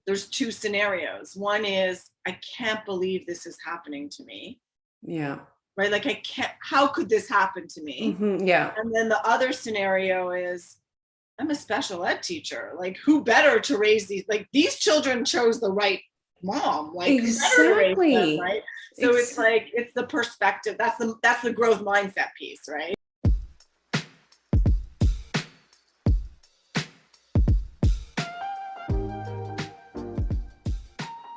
there's two scenarios. One is, I can't believe this is happening to me. Yeah. Right? Like, I can't, how could this happen to me? Yeah. And then the other scenario is, I'm a special ed teacher. Like, who better to raise these? Like, these children chose the right mom. Like, who better to raise them, right? So it's like, it's the perspective. That's the growth mindset piece, right?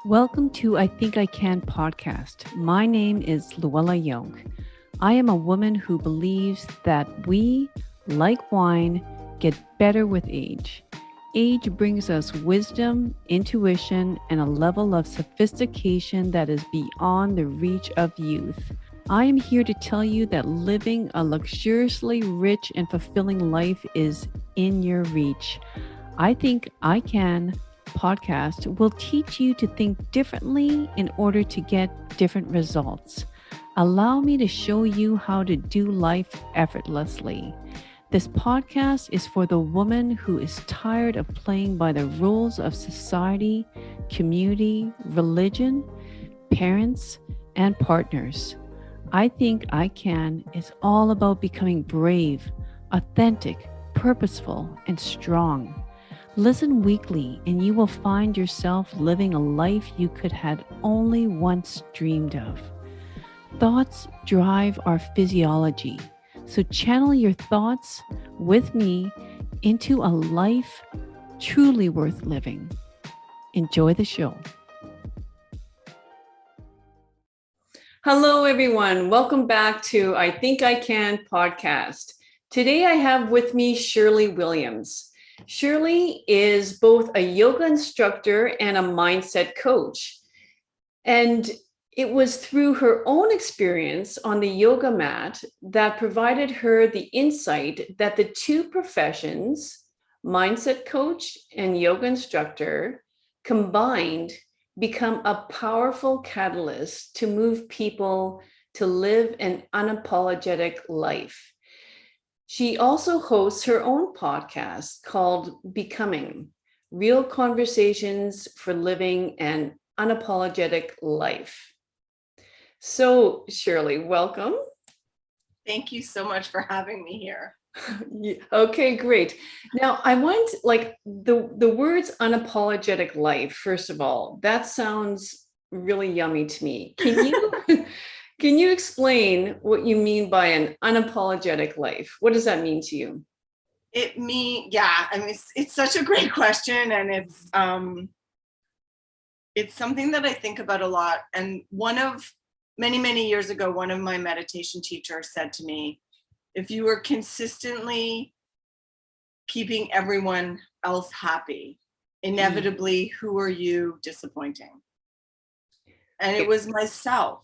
Welcome to I Think I Can podcast. My name is Luella Young. I am a woman who believes that we, like wine, get better with age. Age brings us wisdom, intuition, and a level of sophistication that is beyond the reach of youth. I am here to tell you that living a luxuriously rich and fulfilling life is in your reach. I Think I Can podcast will teach you to think differently in order to get different results. Allow me to show you how to do life effortlessly. This podcast is for the woman who is tired of playing by the rules of society, community, religion, parents, and partners. I Think I Can is all about becoming brave, authentic, purposeful, and strong. Listen weekly and you will find yourself living a life you could have only once dreamed of. Thoughts drive our physiology, so channel your thoughts with me into a life truly worth living. Enjoy the show. Hello, everyone. Welcome back to I Think I Can podcast. Today I have with me Shirlee Williams. Shirlee is both a yoga instructor and a mindset coach. And it was through her own experience on the yoga mat that provided her the insight that the two professions, mindset coach and yoga instructor, combined become a powerful catalyst to move people to live an unapologetic life. She also hosts her own podcast called Becoming, Real Conversations for Living an Unapologetic Life. So, Shirlee, welcome. Thank you so much for having me here. Okay, great. Now, I want the words unapologetic life, first of all, that sounds really yummy to me. Can you explain what you mean by an unapologetic life? What does that mean to you? It's such a great question, and it's something that I think about a lot. And many years ago, one of my meditation teachers said to me, if you were consistently keeping everyone else happy, inevitably, who are you disappointing? And it was myself.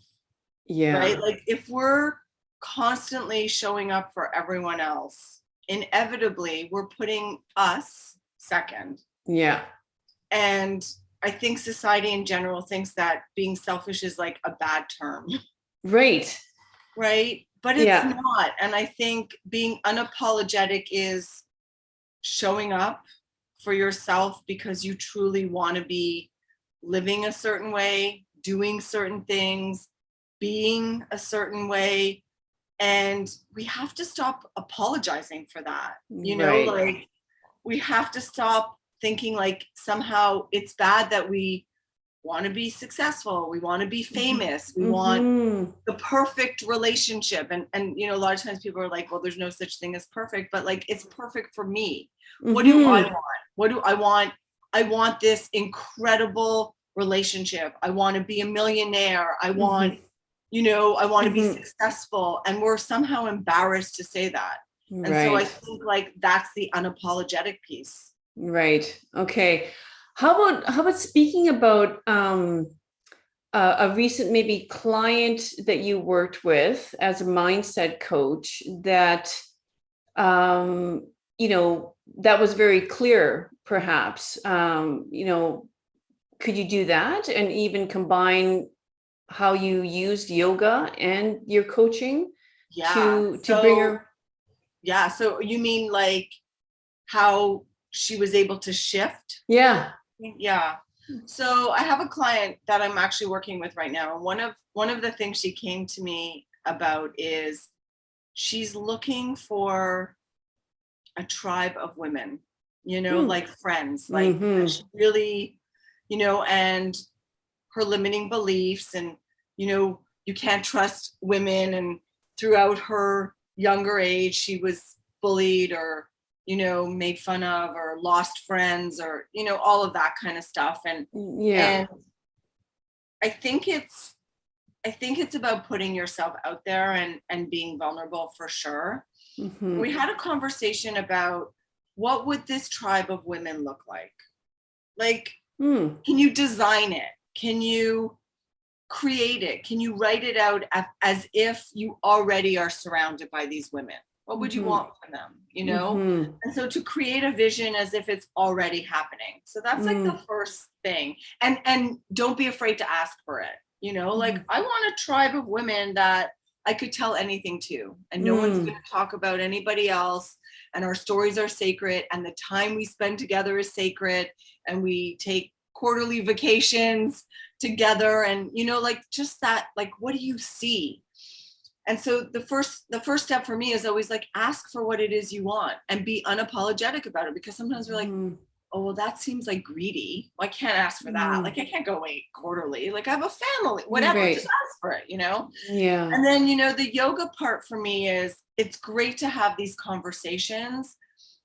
Yeah. Right? Like, if we're constantly showing up for everyone else, inevitably we're putting us second. Yeah. And I think society in general thinks that being selfish is like a bad term. Right. Right? But it's not. And I think being unapologetic is showing up for yourself because you truly want to be living a certain way, doing certain things, being a certain way, and we have to stop apologizing for that. Right. Like, we have to stop thinking like somehow it's bad that we want to be successful, we want to be famous, we want the perfect relationship, and a lot of times people are like, well, there's no such thing as perfect, but like, it's perfect for me. What do I want? What do I want? I want this incredible relationship. I want to be a millionaire. I want I want to be successful. And we're somehow embarrassed to say that. And so I think like that's the unapologetic piece. Right. Okay. How about speaking about a recent maybe client that you worked with as a mindset coach that that was very clear, perhaps. Could you do that and even combine how you used yoga and your coaching to bring her? Yeah. So you mean like how she was able to shift? Yeah. Yeah. So I have a client that I'm actually working with right now. And one of the things she came to me about is she's looking for a tribe of women, like friends, like she really, and her limiting beliefs and, you can't trust women. And throughout her younger age, she was bullied or, made fun of or lost friends or, all of that kind of stuff. And I think it's about putting yourself out there and being vulnerable for sure. We had a conversation about what would this tribe of women look like? Like, can you design it? Can you create it? Can you write it out as if you already are surrounded by these women? What would you want from them? And so to create a vision as if it's already happening. So that's like the first thing. And don't be afraid to ask for it. Like I want a tribe of women that I could tell anything to, and no one's going to talk about anybody else. And our stories are sacred, and the time we spend together is sacred, and we take quarterly vacations together. And, like just that, like, what do you see? And so the first step for me is always like, ask for what it is you want and be unapologetic about it. Because sometimes we're like, oh, well, that seems like greedy. Well, I can't ask for that. Like I can't go wait quarterly. Like I have a family, whatever, just ask for it, Yeah. And then, the yoga part for me is it's great to have these conversations,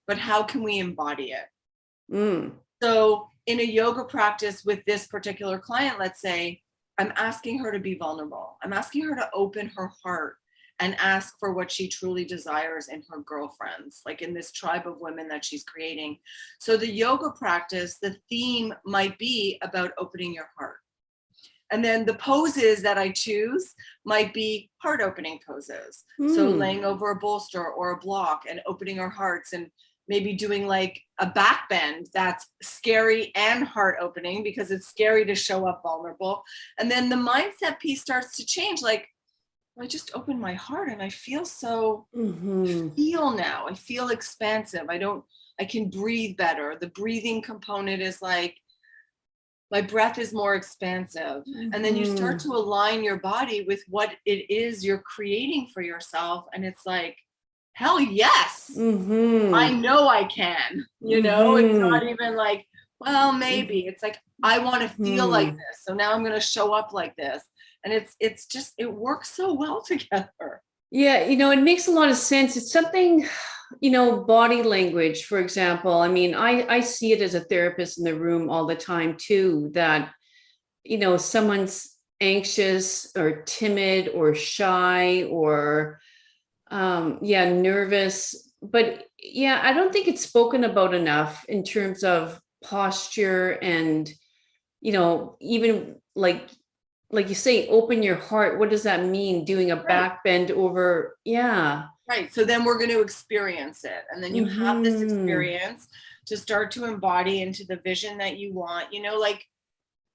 but how can we embody it? So in a yoga practice with this particular client, let's say, I'm asking her to be vulnerable. I'm asking her to open her heart and ask for what she truly desires in her girlfriends, like in this tribe of women that she's creating. So the yoga practice, the theme might be about opening your heart. And then the poses that I choose might be heart opening poses. So laying over a bolster or a block and opening our hearts, and maybe doing like a back bend that's scary and heart opening because it's scary to show up vulnerable. And then the mindset piece starts to change. Like, I just opened my heart and I feel so feel now. I feel expansive. I can breathe better. The breathing component is like, my breath is more expansive. And then you start to align your body with what it is you're creating for yourself. And it's like, hell yes, I know I can, it's not even like, well, maybe. It's like, I want to feel like this. So now I'm going to show up like this. And it's just, it works so well together. Yeah, it makes a lot of sense. It's something, body language, for example. I mean, I see it as a therapist in the room all the time too, that, someone's anxious or timid or shy or, nervous. But yeah, I don't think it's spoken about enough in terms of posture and, even like you say, open your heart. What does that mean? Doing a back bend over. Yeah. Right. So then we're going to experience it. And then you have this experience to start to embody into the vision that you want. Like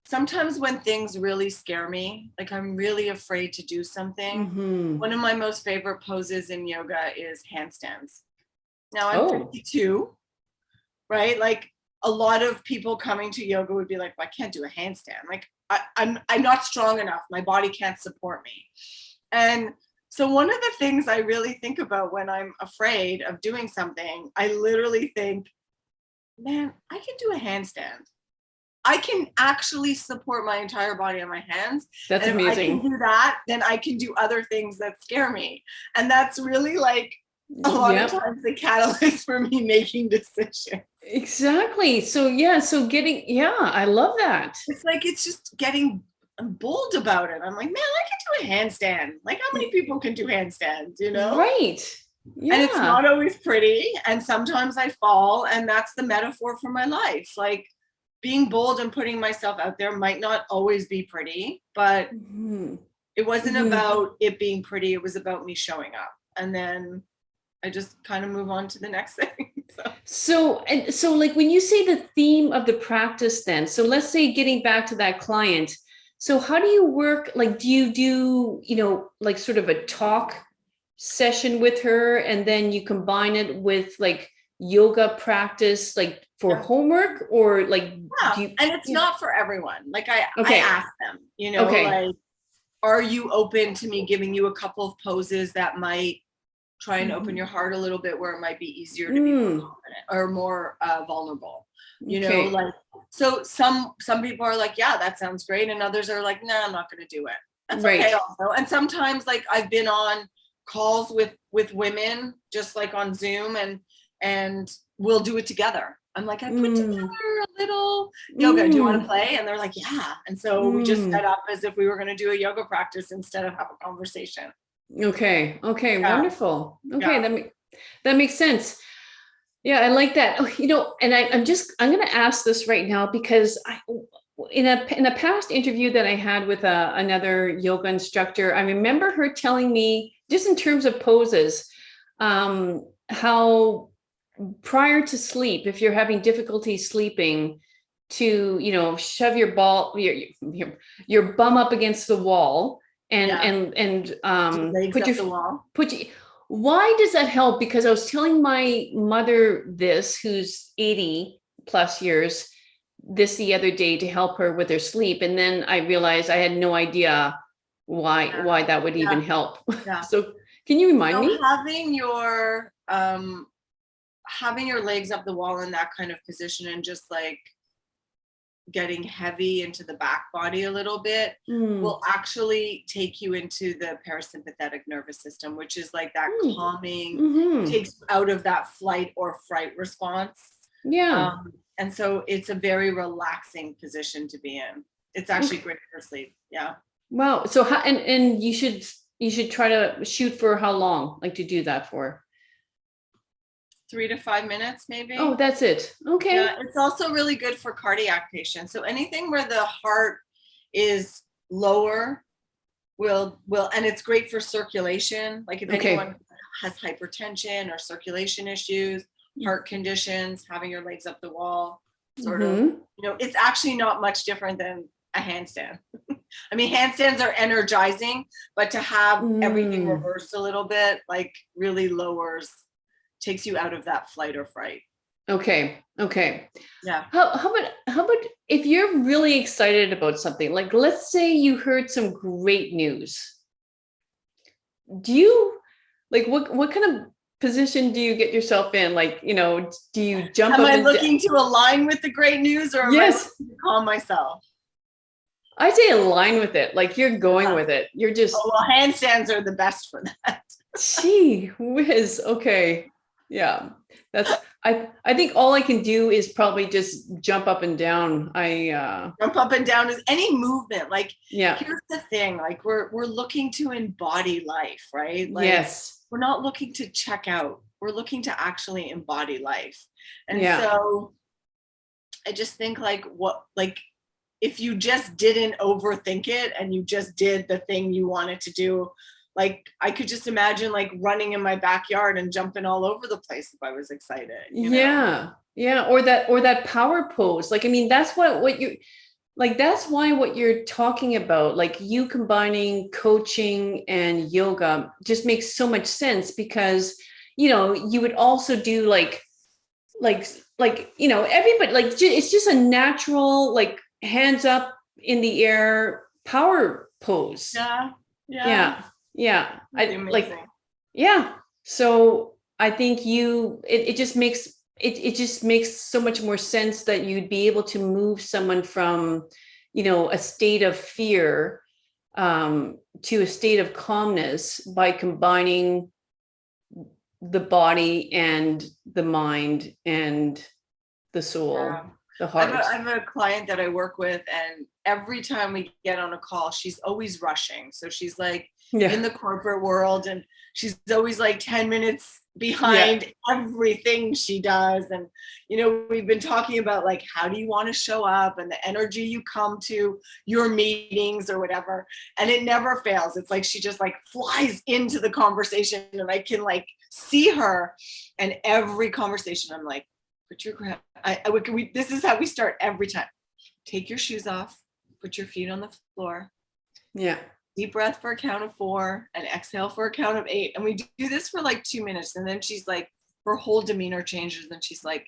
sometimes when things really scare me, like I'm really afraid to do something. One of my most favorite poses in yoga is handstands. Now I'm 52, right? Like a lot of people coming to yoga would be like, well, I can't do a handstand. Like I'm not strong enough. My body can't support me. And so one of the things I really think about when I'm afraid of doing something, I literally think, man, I can do a handstand. I can actually support my entire body on my hands. That's amazing. If I can do that, then I can do other things that scare me. And that's really like a lot of times the catalyst for me making decisions. Exactly. So I love that. It's like, it's just getting bold about it. I'm like, man, I can do a handstand. Like how many people can do handstands, Right. Yeah. And it's not always pretty. And sometimes I fall, and that's the metaphor for my life. Like being bold and putting myself out there might not always be pretty, but it wasn't about it being pretty. It was about me showing up. And then I just kind of move on to the next thing. So like when you say the theme of the practice, then, so let's say getting back to that client. So how do you work? Like, do you do, like sort of a talk session with her, and then you combine it with like yoga practice, like for homework, or like, yeah. And it's not for everyone. Like I ask them, like, are you open to me giving you a couple of poses that might try and open your heart a little bit, where it might be easier to be more confident or more vulnerable, like, so some people are like, yeah, that sounds great. And others are like, no, I'm not going to do it. That's okay also. And sometimes, like, I've been on calls with women, just like on Zoom, and we'll do it together. I'm like, I put together a little yoga. Do you want to play? And they're like, yeah. And so we just set up as if we were going to do a yoga practice instead of have a conversation. Okay. Yeah. Wonderful. Okay. Yeah. That makes sense. Yeah. I like that. And I'm going to ask this right now, because in a past interview that I had with another yoga instructor, I remember her telling me, just in terms of poses, how prior to sleep, if you're having difficulty sleeping, to shove your bum up against the wall and put your the wall. Why does that help? Because I was telling my mother this, who's 80 plus years, this the other day to help her with her sleep, and then I realized I had no idea why that would even help. So can you remind me? Having your legs up the wall in that kind of position, and just like getting heavy into the back body a little bit will actually take you into the parasympathetic nervous system, which is like that calming, takes you out of that flight or fright response. And so it's a very relaxing position to be in. It's actually great for sleep. Yeah. Wow. So how, and you should try to shoot for how long, like, to do that for? 3 to 5 minutes, maybe. Oh, that's it. Okay. Yeah, it's also really good for cardiac patients. So anything where the heart is lower will, and it's great for circulation. Like if anyone has hypertension or circulation issues, heart conditions, having your legs up the wall, sort of, it's actually not much different than a handstand. I mean, handstands are energizing, but to have everything reversed a little bit, like, really takes you out of that flight or fright. Okay. Yeah. How about if you're really excited about something, like, let's say you heard some great news. Do you, like, what kind of position do you get yourself in? Like, do you jump up? Am I looking to align with the great news, or am I looking to calm myself? I say align with it. Like, you're going with it. You're just. Oh, well, handstands are the best for that. Gee whiz. Okay. Yeah. I think all I can do is probably just jump up and down. Jump up and down is any movement. Like, here's the thing, like, we're looking to embody life, right? Like, yes. We're not looking to check out. We're looking to actually embody life. And so I just think, like, if you just didn't overthink it and you just did the thing you wanted to do, like, I could just imagine, like, running in my backyard and jumping all over the place if I was excited. Yeah. Or that power pose. Like, I mean, that's what you, like, that's why what you're talking about, like, you combining coaching and yoga just makes so much sense, because, you would also do like, everybody, like, it's just a natural, like, hands up in the air power pose. Yeah. So I think it just makes so much more sense that you'd be able to move someone from, a state of fear, to a state of calmness by combining the body and the mind and the soul, the heart. I have a client that I work with, and every time we get on a call, she's always rushing. So she's like in the corporate world, and she's always like 10 minutes behind everything she does. And, we've been talking about, like, how do you want to show up and the energy you come to your meetings or whatever. And it never fails. It's like she just, like, flies into the conversation, and I can, like, see her. And every conversation, I'm like, put your this is how we start every time. Take your shoes off, put your feet on the floor. Yeah. Deep breath for a count of 4 and exhale for a count of 8. And we do this for like 2 minutes. And then she's like, her whole demeanor changes. And she's like,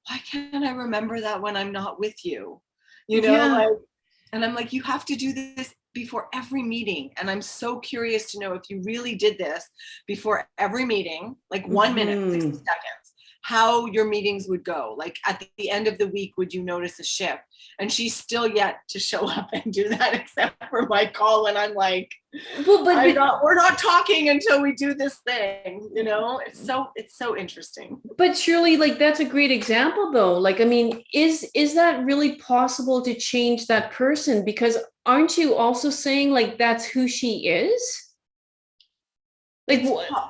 why can't I remember that when I'm not with you? You know, like, and I'm like, you have to do this before every meeting. And I'm so curious to know if you really did this before every meeting, like 1 minute, 60 seconds, how your meetings would go. Like at the end of the week, would you notice a shift? And she's still yet to show up and do that, except for my call. And I'm like, we're not talking until we do this thing. You know, it's so interesting. But Shirlee, like, that's a great example though. Like, I mean, is that really possible to change that person? Because aren't you also saying like, that's who she is? Like,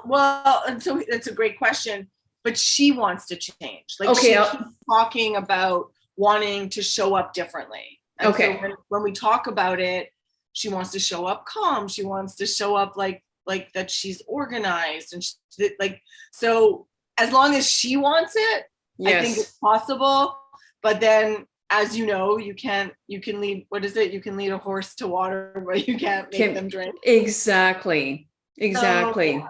well, and so that's a great question. But she wants to change. Like, okay, she keeps talking about wanting to show up differently. And okay. So when we talk about it, she wants to show up calm. She wants to show up like that she's organized and like, so as long as she wants it, yes. I think it's possible. But then, as you know, you can lead, what is it? You can lead a horse to water, but you can't make them drink. Exactly. So,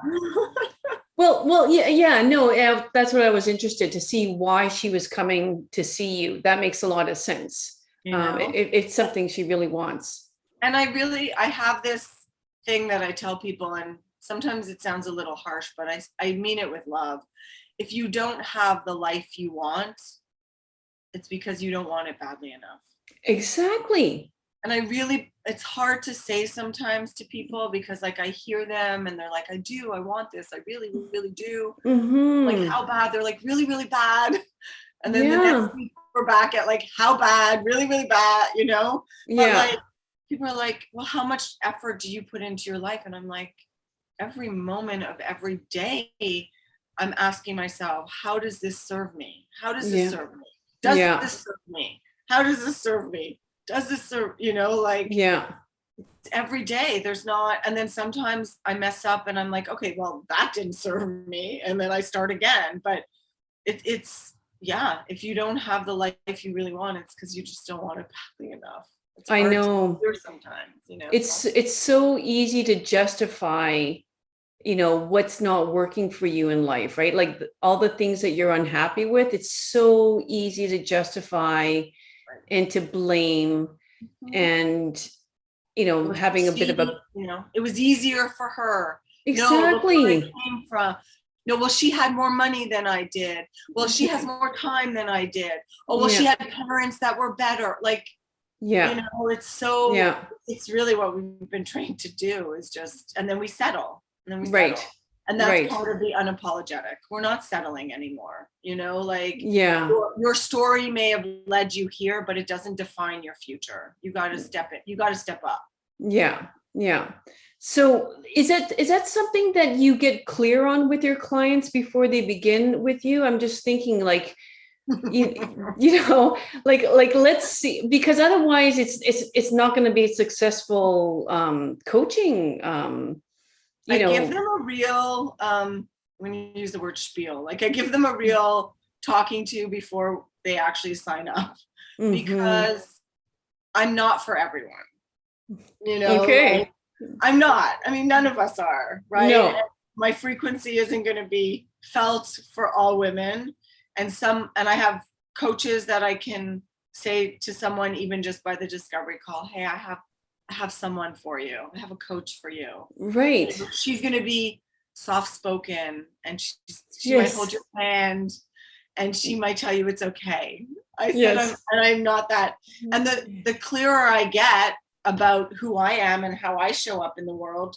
Well, yeah, no, that's what I was interested to see, why she was coming to see you. That makes a lot of sense. It's something she really wants. And I have this thing that I tell people, and sometimes it sounds a little harsh, but I mean it with love. If you don't have the life you want, it's because you don't want it badly enough. Exactly. And it's hard to say sometimes to people, because like I hear them and they're like, I want this. I really, really do. Like, how bad? They're like, really, really bad. And then the next week we're back at like, how bad? Really, really bad, you know? But like, people are like, well, how much effort do you put into your life? And I'm like, every moment of every day, I'm asking myself, how does this serve me? How does this serve me? Does this serve me? How does this serve me? Does this serve, you know, like, it's every day. There's not, and then sometimes I mess up and I'm like, okay, well, that didn't serve me. And then I start again. But it's if you don't have the life you really want, it's because you just don't want it badly enough. It's hard, I know, to sometimes, you know. It's so easy to justify, you know, what's not working for you in life, right? Like all the things that you're unhappy with, it's so easy to justify and to blame, and, you know, having a bit of a, you know, it was easier for her. Exactly. No, look where I came from. No, well, she had more money than I did. Well, she has more time than I did. Oh, well, she had parents that were better. Like, you know, it's so, it's really what we've been trained to do, is just, and then we settle. And then we settle. And that's part of the unapologetic. We're not settling anymore, you know, like your story may have led you here, but it doesn't define your future. You got to step it. You got to step up. Yeah. So is that something that you get clear on with your clients before they begin with you? I'm just thinking like, you know, like let's see, because otherwise it's not going to be a successful coaching. I give them a real, when you use the word spiel, like I give them a real talking to before they actually sign up, because I'm not for everyone, you know. Like, I'm not. I mean, none of us are, right? No. My frequency isn't going to be felt for all women, and I have coaches that I can say to someone, even just by the discovery call, hey, I have someone for you. I have a coach for you. Right. She's going to be soft-spoken, and she might hold your hand, and she might tell you it's okay. I said, I'm not that. And the clearer I get about who I am and how I show up in the world,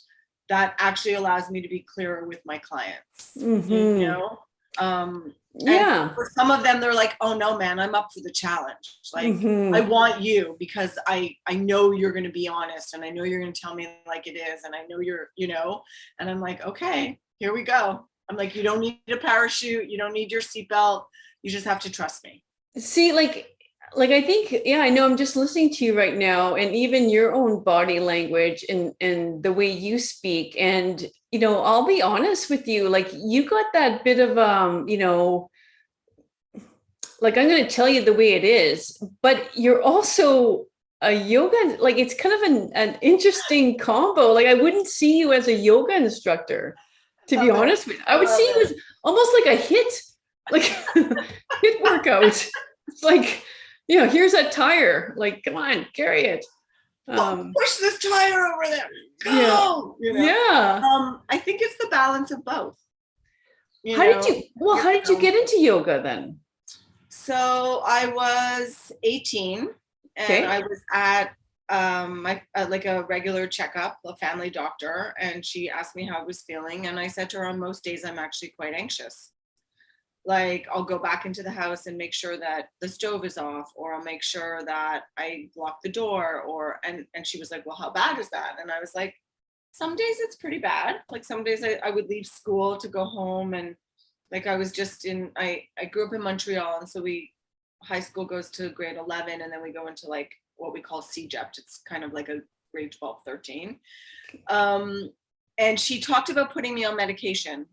that actually allows me to be clearer with my clients, you know? And for some of them, they're like, oh no, man, I'm up for the challenge. Like, I want you because I know you're going to be honest, and I know you're going to tell me like it is. And I know you're, you know, and I'm like, okay, here we go. I'm like, you don't need a parachute. You don't need your seatbelt. You just have to trust me. See, like I think, I know, I'm just listening to you right now, and even your own body language and the way you speak. And, you know, I'll be honest with you, like you got that bit of, you know, like, I'm going to tell you the way it is, but you're also a yoga, like it's kind of an interesting combo. Like I wouldn't see you as a yoga instructor, to be honest with you. I would see you as almost like a hit Like hit workout. It's like, here's that tire. Like, come on, carry it. Push this tire over there. Go. Yeah. I think it's the balance of both. How did you get into yoga then? So I was 18 and I was at like a regular checkup, a family doctor, and she asked me how I was feeling. And I said to her, on most days, I'm actually quite anxious. Like I'll go back into the house and make sure that the stove is off, or I'll make sure that I lock the door, and she was like, well, how bad is that? And I was like, some days it's pretty bad. Like some days I would leave school to go home, and like I was just I grew up in Montreal, and so high school goes to grade 11, and then we go into like what we call CEGEP. It's kind of like a grade 12, 13. And she talked about putting me on medication,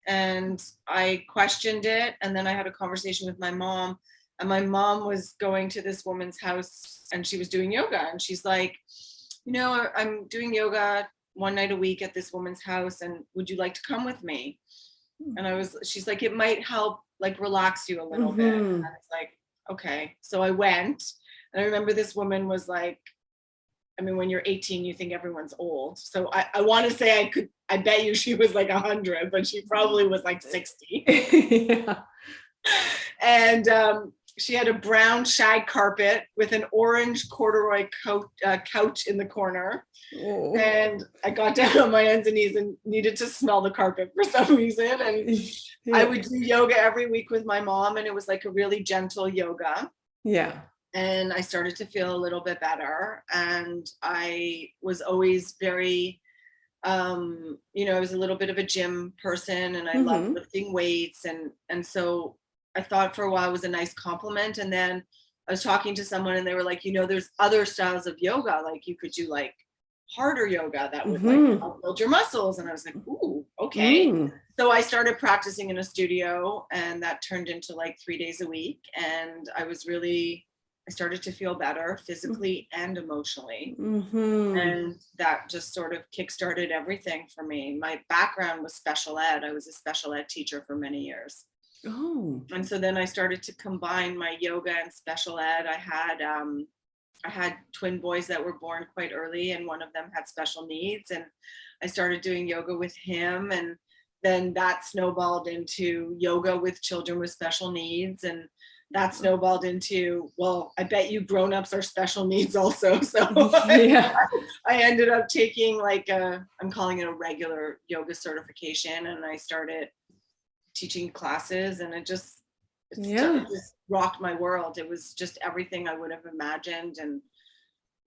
and I questioned it. And then I had a conversation with my mom, and my mom was going to this woman's house and she was doing yoga. And she's like, I'm doing yoga one night a week at this woman's house, and would you like to come with me? And she's like, it might help like relax you a little bit. And I was like, okay. So I went, and I remember this woman was like, I mean, when you're 18, you think everyone's old. So I want to say I bet you she was like 100, but she probably was like 60. Yeah. And she had a brown shag carpet with an orange corduroy couch in the corner. Oh. And I got down on my hands and knees and needed to smell the carpet for some reason. And yeah. I would do yoga every week with my mom, and it was like a really gentle yoga. Yeah. And I started to feel a little bit better. And I was always very, I was a little bit of a gym person, and I loved lifting weights. And so I thought for a while it was a nice compliment. And then I was talking to someone, and they were like, there's other styles of yoga. Like you could do like harder yoga that would like help build your muscles. And I was like, ooh, okay. So I started practicing in a studio, and that turned into like 3 days a week. And I started to feel better physically and emotionally. And that just sort of kickstarted everything for me. My background was special ed. I was a special ed teacher for many years. Oh. And so then I started to combine my yoga and special ed. I had twin boys that were born quite early, and one of them had special needs. And I started doing yoga with him. And then that snowballed into yoga with children with special needs. And that snowballed into, well, I bet you grown-ups are special needs also. So yeah. I ended up taking I'm calling it a regular yoga certification. And I started teaching classes, and it just rocked my world. It was just everything I would have imagined. And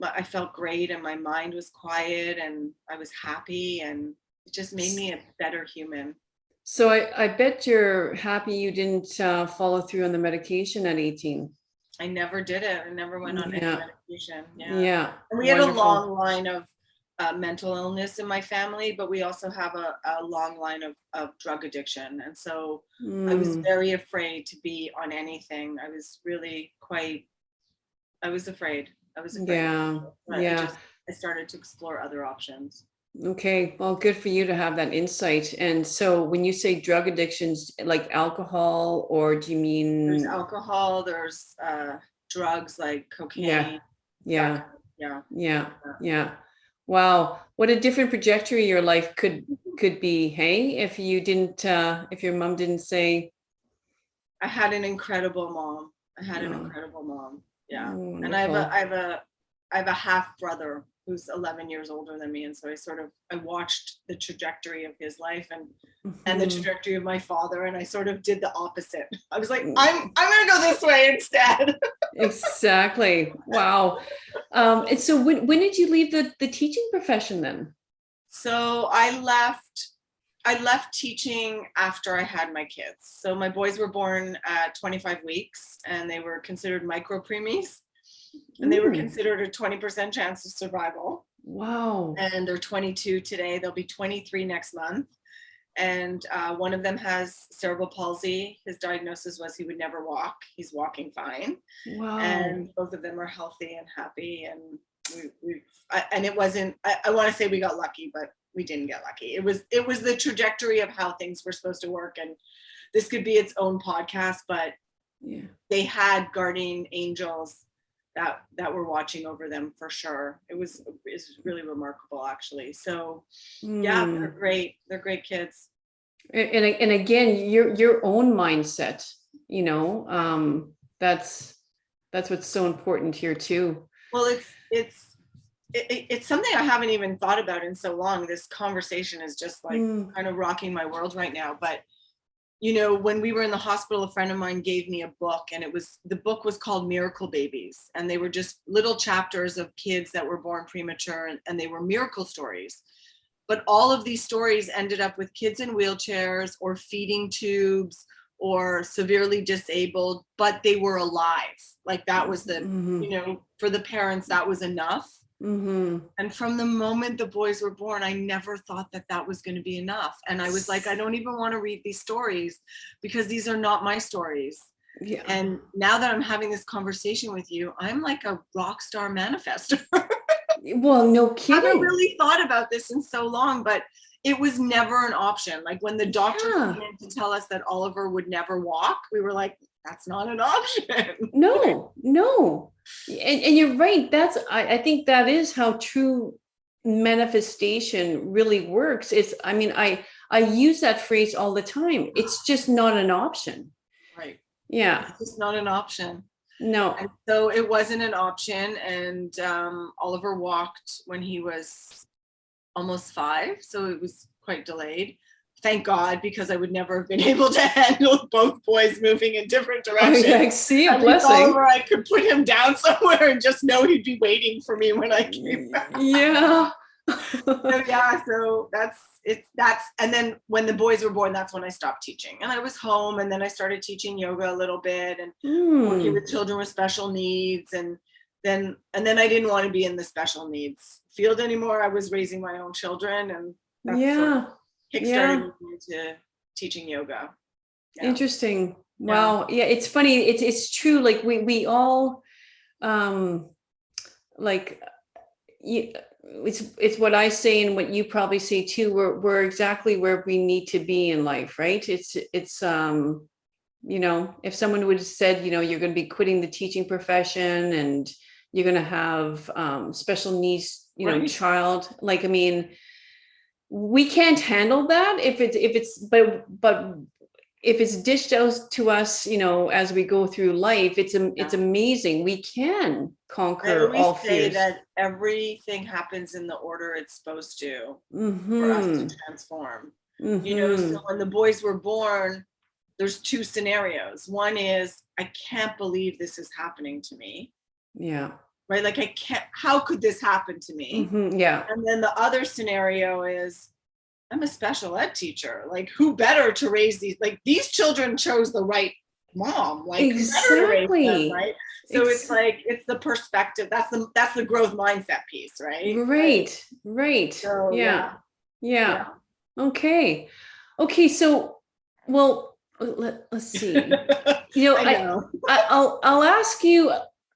I felt great, and my mind was quiet, and I was happy, and it just made me a better human. So I bet you're happy you didn't follow through on the medication at 18. I never did it. I never went on any medication. Yeah. And we had a long line of mental illness in my family, but we also have a long line of drug addiction. And so I was very afraid to be on anything. I was really I was afraid. Yeah. I started to explore other options. Okay, well, good for you to have that insight. And so when you say drug addictions, like alcohol, or do you mean? There's alcohol, there's drugs like cocaine. Yeah. Wow, what a different trajectory your life could be, hey, if you didn't, if your mom didn't say. I had an incredible mom. Yeah. Wonderful. And I have a half brother who's 11 years older than me. And so I watched the trajectory of his life and the trajectory of my father. And I sort of did the opposite. I was like, I'm going to go this way instead. Exactly. Wow. And so when did you leave the teaching profession then? So I left teaching after I had my kids. So my boys were born at 25 weeks, and they were considered micro preemies. And they were considered a 20% chance of survival. Wow. And they're 22 today. They'll be 23 next month. And one of them has cerebral palsy. His diagnosis was he would never walk. He's walking fine. Wow. And both of them are healthy and happy. And it wasn't, I want to say we got lucky, but we didn't get lucky. It was the trajectory of how things were supposed to work. And this could be its own podcast, but Yeah. they had guardian angels that were watching over them for sure. It's really remarkable, actually. So yeah, they're great. They're great kids. And again, your own mindset, that's what's so important here too. Well, it's something I haven't even thought about in so long. This conversation is just like kind of rocking my world right now. But when we were in the hospital, a friend of mine gave me a book, and the book was called Miracle Babies. And they were just little chapters of kids that were born premature, and they were miracle stories. But all of these stories ended up with kids in wheelchairs or feeding tubes or severely disabled, but they were alive. Like that was for the parents, that was enough. And from the moment the boys were born, I never thought that was going to be enough. And I was like, I don't even want to read these stories because these are not my stories. Yeah. And now that I'm having this conversation with you, I'm like a rock star manifester. Well, no kidding. I haven't really thought about this in so long, but it was never an option. Like when the doctor came in to tell us that Oliver would never walk, we were like, that's not an option. No. And you're right. I think that is how true manifestation really works. I use that phrase all the time. It's just not an option. Right. Yeah. It's just not an option. No. And so it wasn't an option. And Oliver walked when he was almost 5. So it was quite delayed. Thank God, because I would never have been able to handle both boys moving in different directions. I see a blessing. Oliver, I could put him down somewhere and just know he'd be waiting for me when I came back. Yeah. So that's and then when the boys were born, that's when I stopped teaching, and I was home, and then I started teaching yoga a little bit and working with children with special needs, and then I didn't want to be in the special needs field anymore. I was raising my own children, and that's kickstarted me into teaching yoga. Yeah. Interesting. Wow. Yeah, it's funny. It's true. Like we all it's what I say and what you probably say too. We're exactly where we need to be in life, right? It's if someone would have said, you're going to be quitting the teaching profession and you're going to have special needs, right. child, we can't handle that but if it's dished out to us, as we go through life, it's amazing. We can conquer all fears. That everything happens in the order it's supposed to for us to transform. So when the boys were born, there's 2 scenarios. One is, I can't believe this is happening to me. Yeah. Right? Like how could this happen to me? Yeah. And then the other scenario is, I'm a special ed teacher. Like, who better to raise these? Like, these children chose the right mom. Like, exactly. Who better to raise them, right? So it's like, it's the perspective. That's the growth mindset piece, right? Right. So, yeah. Okay. So, well, let's see. I'll ask you.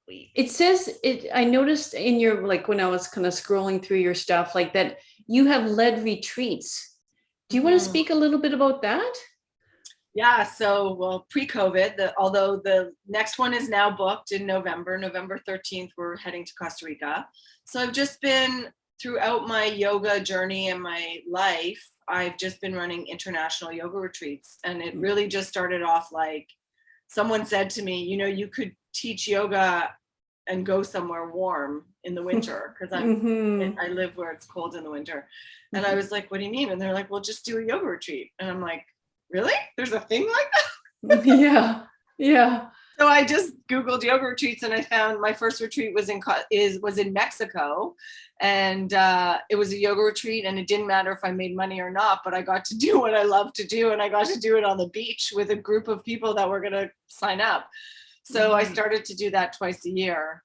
It says it. I noticed in your, when I was kind of scrolling through your stuff, like that you have led retreats. Do you want to speak a little bit about that? Yeah. So, pre-COVID, although the next one is now booked in November 13th, we're heading to Costa Rica. So I've just been, throughout my yoga journey and my life, I've just been running international yoga retreats. And it really just started off like someone said to me, you could teach yoga and go somewhere warm in the winter, because I live where it's cold in the winter. And I was like, what do you mean? And they're like, well, just do a yoga retreat. And I'm like, really? There's a thing like that? Yeah. So I just Googled yoga retreats, and I found my first retreat was in Mexico, and it was a yoga retreat, and it didn't matter if I made money or not, but I got to do what I love to do, and I got to do it on the beach with a group of people that were going to sign up. So I started to do that twice a year,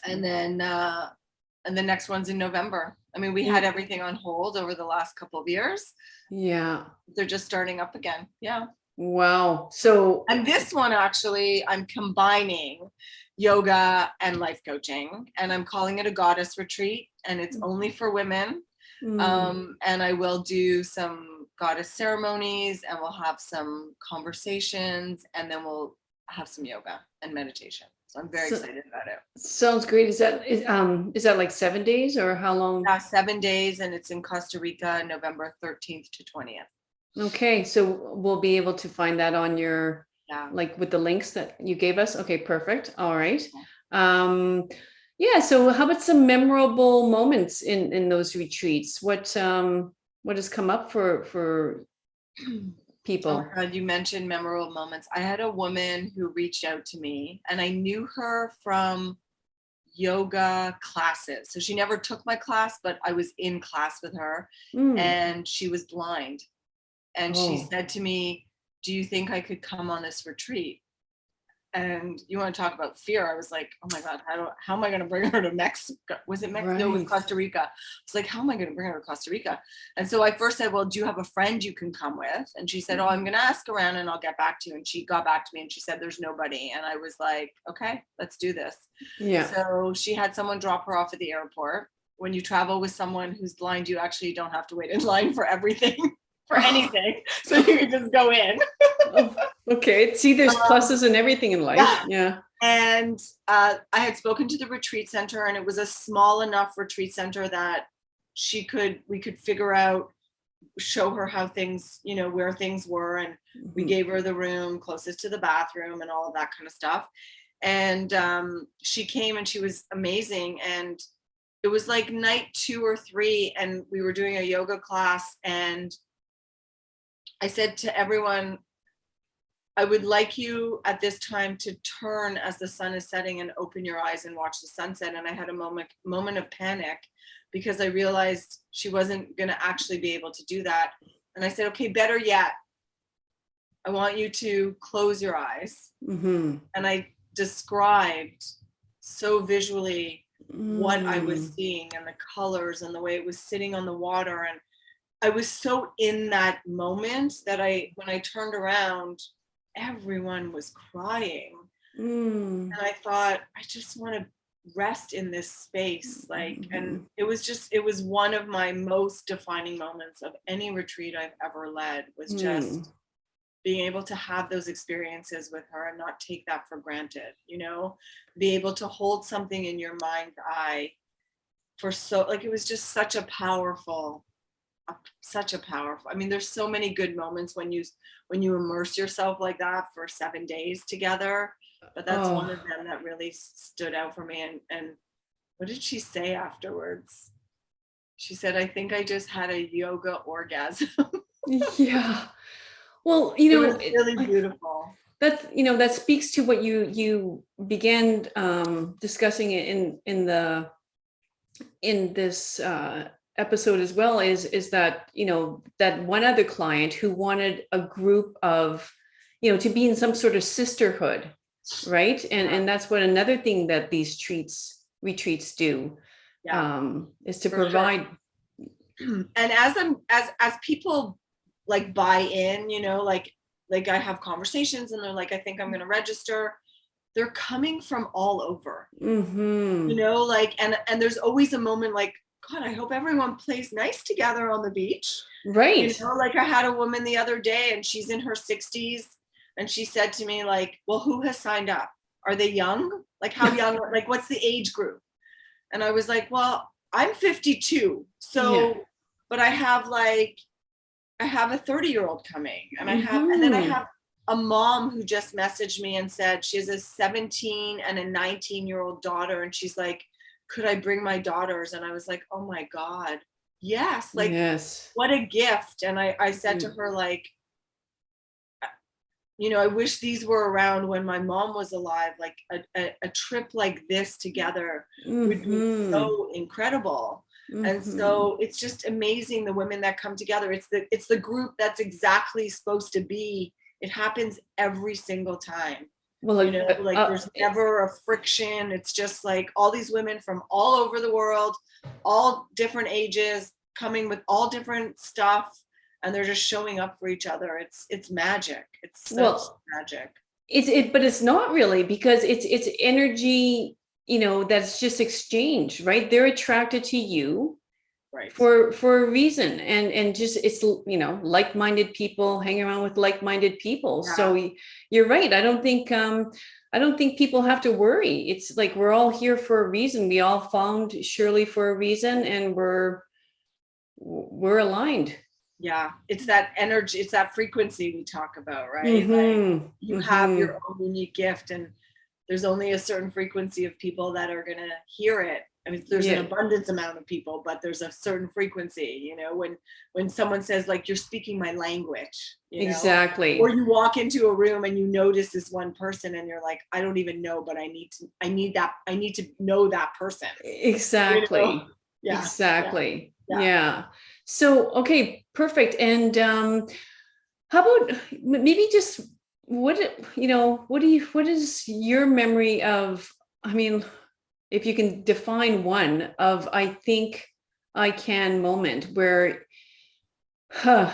and then the next one's in November. I mean, we had everything on hold over the last couple of years. Yeah, they're just starting up again. Yeah. Wow. So, and this one, actually, I'm combining yoga and life coaching, and I'm calling it a goddess retreat, and it's only for women. And I will do some goddess ceremonies, and we'll have some conversations, and then we'll have some yoga and meditation. So I'm very excited about it. Sounds great. Is that like 7 days or how long? 7 days, and it's in Costa Rica, November 13th to 20th. Okay, so we'll be able to find that on your, like with the links that you gave us. Okay, perfect. All right. Yeah. So how about some memorable moments in those retreats? What has come up for people? Oh my God, you mentioned memorable moments. I had a woman who reached out to me, and I knew her from yoga classes. So she never took my class, but I was in class with her, and she was blind. And she said to me, do you think I could come on this retreat? And you want to talk about fear? I was like, oh my God, how am I going to bring her to Mexico? Was it Mexico? Right. No, it was Costa Rica. It's like, how am I going to bring her to Costa Rica? And so I first said, well, do you have a friend you can come with? And she said, oh, I'm going to ask around and I'll get back to you. And she got back to me and she said, there's nobody. And I was like, okay, let's do this. Yeah. So she had someone drop her off at the airport. When you travel with someone who's blind, you actually don't have to wait in line for everything. For anything, so you can just go in. Okay, see, there's pluses and everything in life. Yeah. And I had spoken to the retreat center, and it was a small enough retreat center that we could figure out, show her how things, where things were, and we gave her the room closest to the bathroom and all of that kind of stuff. And she came, and she was amazing. And it was like night 2 or 3, and we were doing a yoga class, and I said to everyone, I would like you at this time to turn as the sun is setting and open your eyes and watch the sunset. And I had a moment of panic because I realized she wasn't going to actually be able to do that. And I said, okay, better yet, I want you to close your eyes. And I described so visually what I was seeing and the colors and the way it was sitting on the water. And I was so in that moment that when I turned around, everyone was crying. And I thought, I just want to rest in this space. And it was one of my most defining moments of any retreat I've ever led, was just being able to have those experiences with her and not take that for granted, be able to hold something in your mind's eye it was just such a powerful, I mean, there's so many good moments when you immerse yourself like that for 7 days together, but that's one of them that really stood out for me. And what did she say afterwards? She said, I think I just had a yoga orgasm. Yeah. Well, it was really beautiful. That's, that speaks to what you began discussing in this episode as well, is that, that one other client who wanted a group of, to be in some sort of sisterhood, right? And that's what another thing that these retreats do, is to provide. Sure. And as people like buy in, like I have conversations and they're like, I think I'm going to register. They're coming from all over, and there's always a moment like, God, I hope everyone plays nice together on the beach. Right. Like I had a woman the other day, and she's in her 60s, and she said to me, like, well, who has signed up? Are they young? Like, how young? Like, what's the age group? And I was like, well, I'm 52. So, but I have a 30-year-old coming, and and then I have a mom who just messaged me and said she has a 17 and a 19-year-old daughter. And she's like, could I bring my daughters? And I was like, oh my God, yes. Like, yes. What a gift. And I said to her, like, I wish these were around when my mom was alive. Like a trip like this together would be so incredible. And so it's just amazing, the women that come together. It's the group that's exactly supposed to be. It happens every single time. Well, there's never a friction. It's just like all these women from all over the world, all different ages, coming with all different stuff, and they're just showing up for each other. It's magic. It's such magic. But it's not really, because it's energy, that's just exchanged, right? They're attracted to you, Right. for a reason, and just it's, you know, like-minded people hang around with like-minded people. Yeah. So you're right. I don't think people have to worry. It's like we're all here for a reason. We all found Shirlee for a reason, and we're aligned. Yeah, it's that energy, it's that frequency we talk about, right? Mm-hmm. Like you have Mm-hmm. your own unique gift, and there's only a certain frequency of people that are going to hear it. I mean, there's an Yeah. abundance amount of people, but there's a certain frequency, you know, when someone says like, you're speaking my language, you know, Exactly. or you walk into a room and you notice this one person and you're like, I don't even know, but I need to know that person. Exactly. You know? Yeah. Exactly. Yeah. Yeah. So, okay, perfect. And how about maybe just what what is your memory of, I mean, if you can define one of I think I can moment where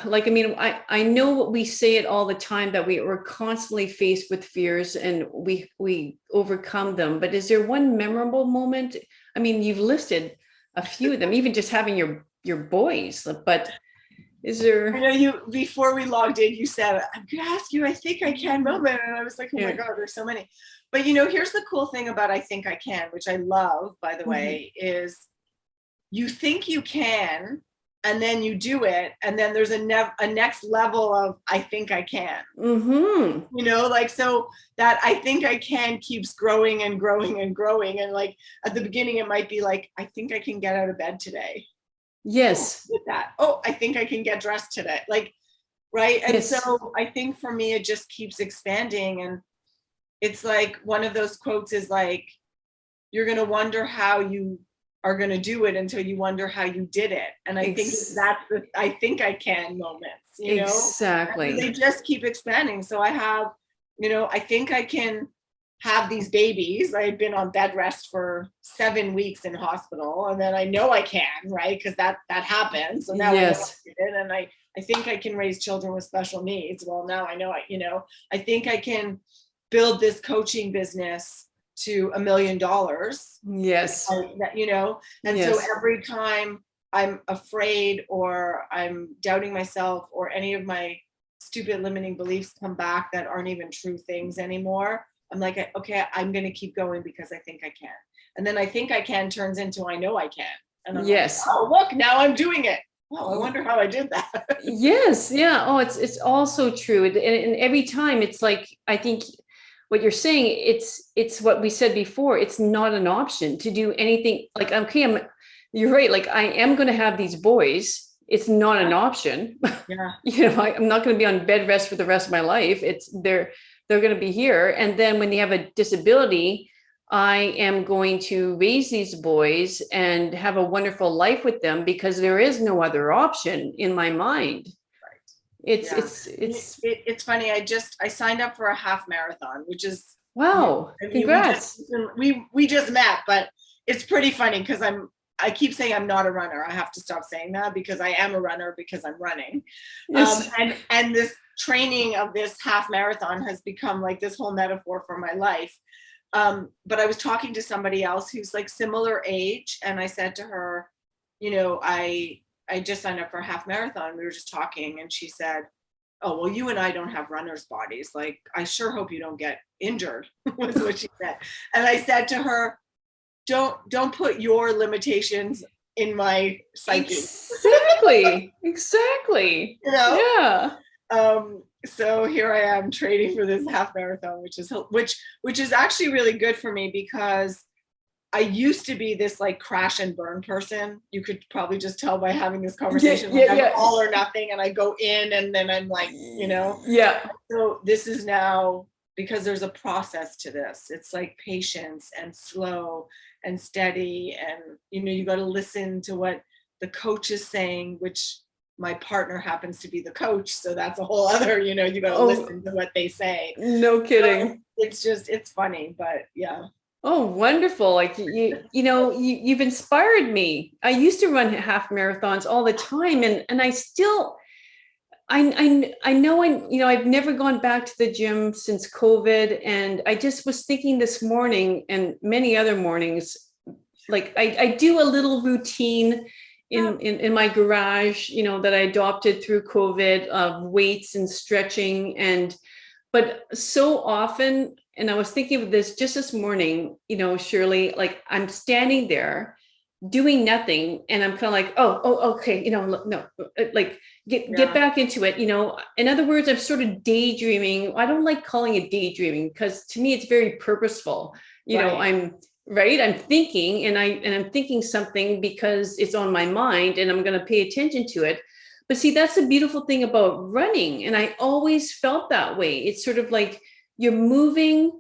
like, I mean, I know what we say it all the time, that we're constantly faced with fears and we overcome them. But is there one memorable moment? I mean, you've listed a few of them, even just having your boys, but is there? I know you, before we logged in, you said, I'm gonna ask you, I think I can moment. And I was like, oh my God, there's so many. But you know, here's the cool thing about I think I can, which I love, by the way, is you think you can, and then you do it, and then there's a next level of I think I can. Mm-hmm. You know, like, so that I think I can keeps growing and growing and growing. And like at the beginning, it might be like, I think I can get out of bed today. Yes. With that. Oh, I think I can get dressed today. Like, right. And Yes. so I think for me, it just keeps expanding. And it's like one of those quotes is like, you're going to wonder how you are going to do it until you wonder how you did it. And I think that's the I think I can moments, you know, exactly. and they just keep expanding. So I have, you know, I think I can have these babies. I had been on bed rest for 7 weeks in hospital, and then I know I can, right? Because that happened. So now I know I did it, and I think I can raise children with special needs. Well, now I know I think I can build this coaching business to $1 million. Yes. You know, and so every time I'm afraid or I'm doubting myself or any of my stupid limiting beliefs come back that aren't even true things anymore, I'm like, okay, I'm going to keep going because I think I can. And then I think I can turns into I know I can. And I'm like, oh, look, now I'm doing it. Oh, I wonder how I did that. Yes. Yeah. Oh, it's also true. And every time it's like, I think what you're saying, it's what we said before. It's not an option to do anything. Like, okay, you're right. Like, I am going to have these boys. It's not an option. Yeah. You know, I'm not going to be on bed rest for the rest of my life. They're going to be here. And then when they have a disability, I am going to raise these boys and have a wonderful life with them because there is no other option in my mind. It's funny. I signed up for a half marathon, which is wow. I mean, congrats. We just met, but it's pretty funny because I keep saying I'm not a runner. I have to stop saying that because I am a runner because I'm running. Yes. And this training of this half marathon has become like this whole metaphor for my life. But I was talking to somebody else who's like similar age, and I said to her, you know, I just signed up for a half marathon. We were just talking, and she said, oh, well, you and I don't have runners' bodies. Like, I sure hope you don't get injured, was what she said. And I said to her, don't put your limitations in my psyche. Exactly. You know? Yeah. So here I am training for this half marathon, which is actually really good for me because I used to be this like crash and burn person. You could probably just tell by having this conversation. I'm all or nothing, and I go in and then I'm like, you know. Yeah. So this is now, because there's a process to this. It's like patience and slow and steady, and you know, you got to listen to what the coach is saying, which my partner happens to be the coach, so that's a whole other, you know, you got to listen to what they say. No kidding. So it's funny, but yeah. Oh, wonderful. Like, you've inspired me. I used to run half marathons all the time. And I still, I know, I've never gone back to the gym since COVID. And I just was thinking this morning and many other mornings, like I do a little routine in my garage, that I adopted through COVID, of weights and stretching. But so often, and I was thinking of this just this morning, Shirley, like I'm standing there doing nothing, and I'm kind of like, oh, okay, no, like get back into it. In other words, I'm sort of daydreaming. I don't like calling it daydreaming, because to me it's very purposeful. I'm thinking, and I'm thinking something because it's on my mind, and I'm going to pay attention to it. But see, that's the beautiful thing about running, and I always felt that way. It's sort of like you're moving,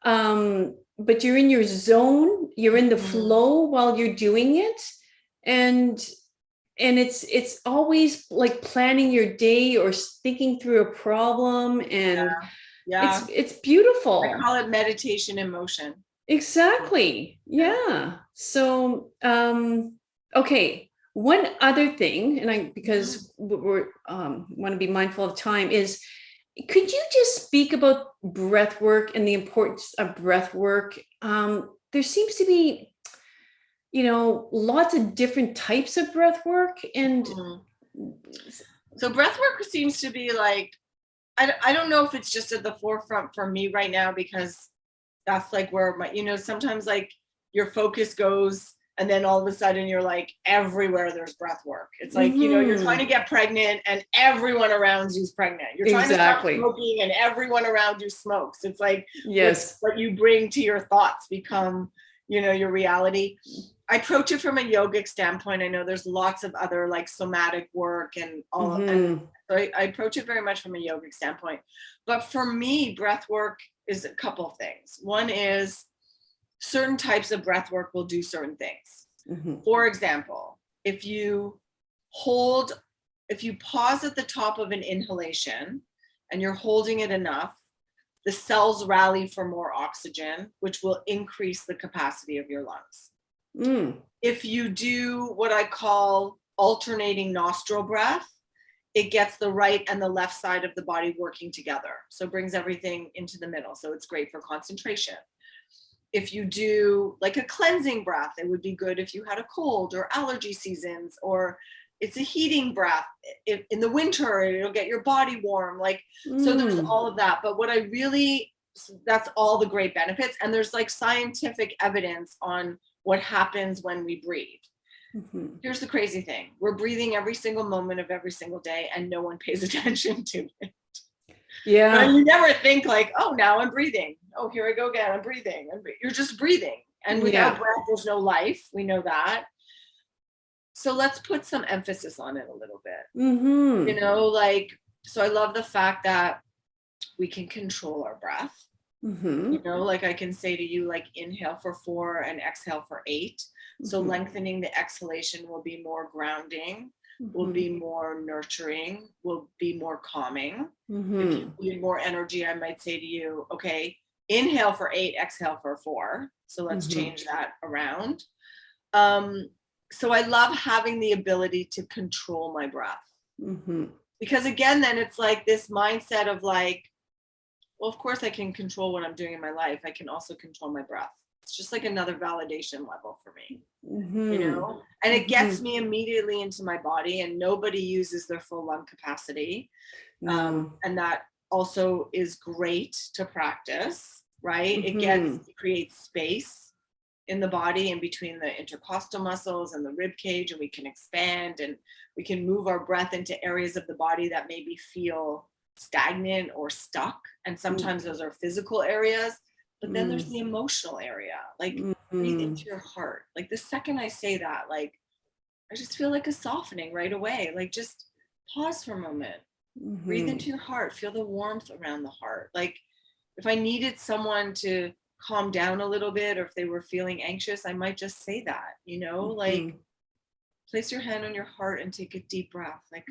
but you're in your zone, you're in the flow while you're doing it. And it's always like planning your day or thinking through a problem, and it's beautiful. I call it meditation in motion. Exactly. Yeah. So okay, one other thing, and because we're want to be mindful of time, is could you just speak about breath work and the importance of breath work? There seems to be, lots of different types of breath work. And so breath work seems to be like, I don't know if it's just at the forefront for me right now, because that's like where sometimes like your focus goes, and then all of a sudden you're like everywhere there's breath work. It's like, you're trying to get pregnant and everyone around you's pregnant. You're trying to stop smoking and everyone around you smokes. It's like, what you bring to your thoughts become, your reality. I approach it from a yogic standpoint. I know there's lots of other like somatic work and all of that. So I approach it very much from a yogic standpoint. But for me, breath work is a couple of things. One is certain types of breath work will do certain things. For example, if you pause at the top of an inhalation and you're holding it enough, the cells rally for more oxygen, which will increase the capacity of your lungs. If you do what I call alternating nostril breath, it gets the right and the left side of the body working together. So it brings everything into the middle. So it's great for concentration. If you do like a cleansing breath, it would be good if you had a cold or allergy seasons, or it's a heating breath. In the winter, it'll get your body warm. So there's all of that. But that's all the great benefits. And there's like scientific evidence on what happens when we breathe. Here's the crazy thing. We're breathing every single moment of every single day, and no one pays attention to it. Yeah. And you never think like, oh, now I'm breathing. Oh, here I go again. I'm breathing. You're just breathing. And without breath, there's no life. We know that. So let's put some emphasis on it a little bit. So I love the fact that we can control our breath. Like I can say to you, like inhale for 4 and exhale for 8. So lengthening the exhalation will be more grounding, will be more nurturing, will be more calming. If you need more energy, I might say to you, okay, inhale for 8, exhale for 4. So let's change that around. So I love having the ability to control my breath. Because again, then it's like this mindset of like, well, of course I can control what I'm doing in my life. I can also control my breath. It's just like another validation level for me, and it gets me immediately into my body, and nobody uses their full lung capacity. And that also is great to practice, right? It creates space in the body in between the intercostal muscles and the rib cage, and we can expand and we can move our breath into areas of the body that maybe feel stagnant or stuck. And sometimes those are physical areas. But then there's the emotional area, like breathe into your heart. Like the second I say that, like, I just feel like a softening right away. Like just pause for a moment, breathe into your heart, feel the warmth around the heart. Like if I needed someone to calm down a little bit, or if they were feeling anxious, I might just say that, like place your hand on your heart and take a deep breath. Like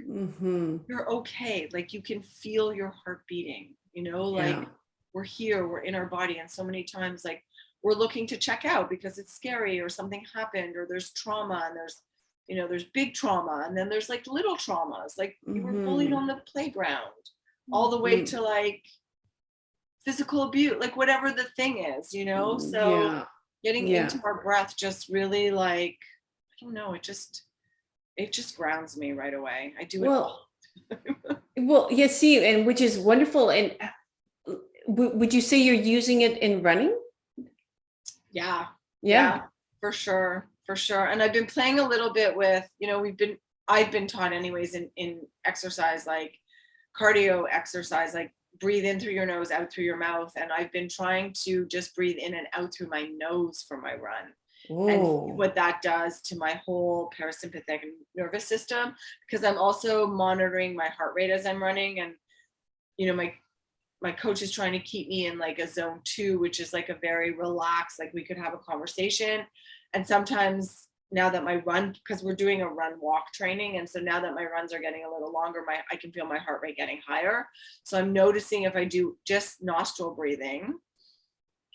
you're okay. Like you can feel your heart beating, like we're here, we're in our body. And so many times, like we're looking to check out because it's scary or something happened or there's trauma, and there's big trauma. And then there's like little traumas, like you were bullied on the playground, all the way to like physical abuse, like whatever the thing is, so getting into our breath just really like, I don't know, it just it just grounds me right away. I do it. Well, yeah, see, and which is wonderful. And would you say you're using it in running? Yeah, for sure. And I've been playing a little bit with, I've been taught anyways in exercise, like cardio exercise, like breathe in through your nose, out through your mouth. And I've been trying to just breathe in and out through my nose for my run. Ooh. And see what that does to my whole parasympathetic nervous system, because I'm also monitoring my heart rate as I'm running. And, my coach is trying to keep me in like a zone 2, which is like a very relaxed, like we could have a conversation. And sometimes now that my run, because we're doing a run walk training. And so now that my runs are getting a little longer, I can feel my heart rate getting higher. So I'm noticing if I do just nostril breathing,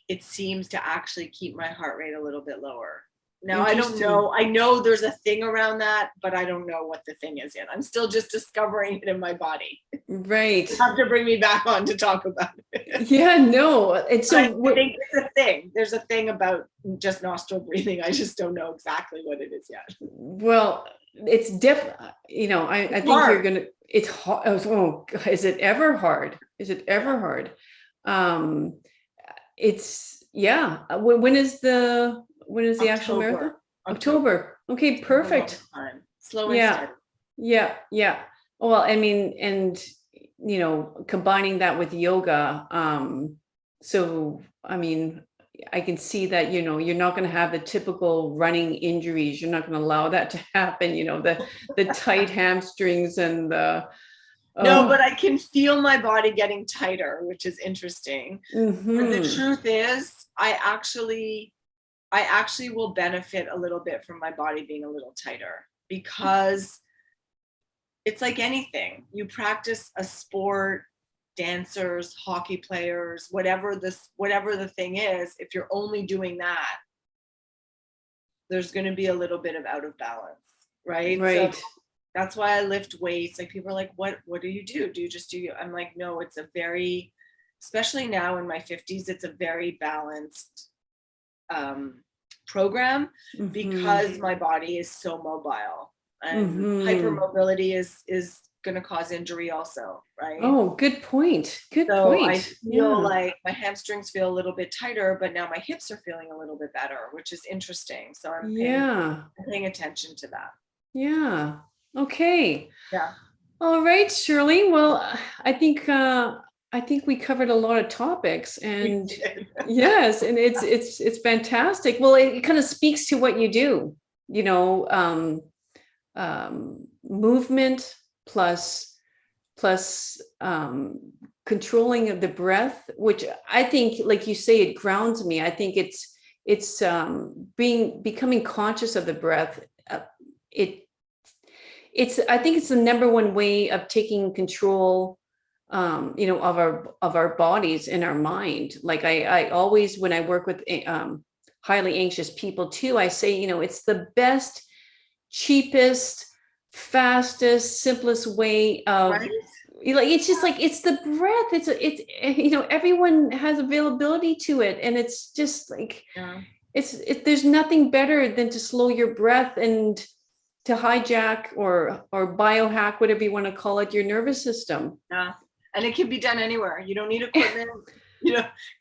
it seems to actually keep my heart rate a little bit lower. Now, I don't know. I know there's a thing around that, but I don't know what the thing is yet. I'm still just discovering it in my body. Right. You have to bring me back on to talk about it. Yeah, no. And so I think it's a thing. There's a thing about just nostril breathing. I just don't know exactly what it is yet. Well, it's definitely, I think hard. You're going to, it's hard. Oh, is it ever hard? It's, yeah. When is the actual marathon? October. Okay, perfect. Slow and steady. Yeah. Well, I mean, and combining that with yoga. So, I mean, I can see that, you're not going to have the typical running injuries. You're not going to allow that to happen, the tight hamstrings and the... No, but I can feel my body getting tighter, which is interesting. Mm-hmm. But the truth is, I actually will benefit a little bit from my body being a little tighter, because it's like anything. You practice a sport, dancers, hockey players, whatever the thing is, if you're only doing that, there's going to be a little bit of out of balance, right? Right. So that's why I lift weights. Like people are like, what do you do? Do you just do? I'm like, no, it's a very, especially now in my 50s, it's a very balanced program, mm-hmm. because my body is so mobile, and mm-hmm. hypermobility is going to cause injury also, right? Oh, good point. So I feel like my hamstrings feel a little bit tighter, but now my hips are feeling a little bit better, which is interesting. So I'm paying attention to that. Yeah. Okay. Yeah. All right, Shirlee. Well, I think we covered a lot of topics, and yes, and it's fantastic. Well, it kind of speaks to what you do, movement plus controlling of the breath, which I think, like you say, it grounds me. I think it's becoming conscious of the breath. I think it's the number one way of taking control, of our bodies and our mind. Like I always, when I work with highly anxious people too, I say, it's the best, cheapest, fastest, simplest way of, right? It's just like, it's the breath. It's everyone has availability to it. And it's just like, there's nothing better than to slow your breath and to hijack or biohack, whatever you want to call it, your nervous system. Yeah. And it can be done anywhere. You don't need equipment.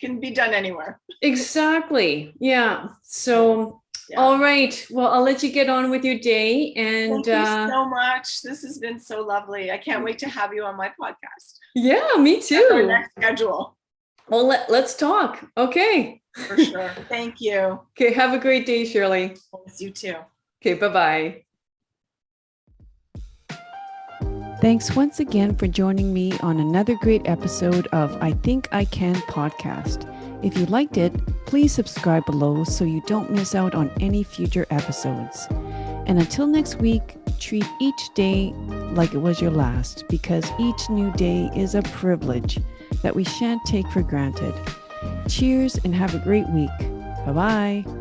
Can be done anywhere. Exactly. Yeah. So, all right. Well, I'll let you get on with your day. And thank you so much. This has been so lovely. I can't wait to have you on my podcast. Yeah, me too. That's our next schedule. Well, let's talk. Okay. For sure. Thank you. Okay. Have a great day, Shirlee. Thanks, you too. Okay. Bye-bye. Thanks once again for joining me on another great episode of I Think I Can podcast. If you liked it, please subscribe below so you don't miss out on any future episodes. And until next week, treat each day like it was your last, because each new day is a privilege that we shan't take for granted. Cheers and have a great week. Bye-bye.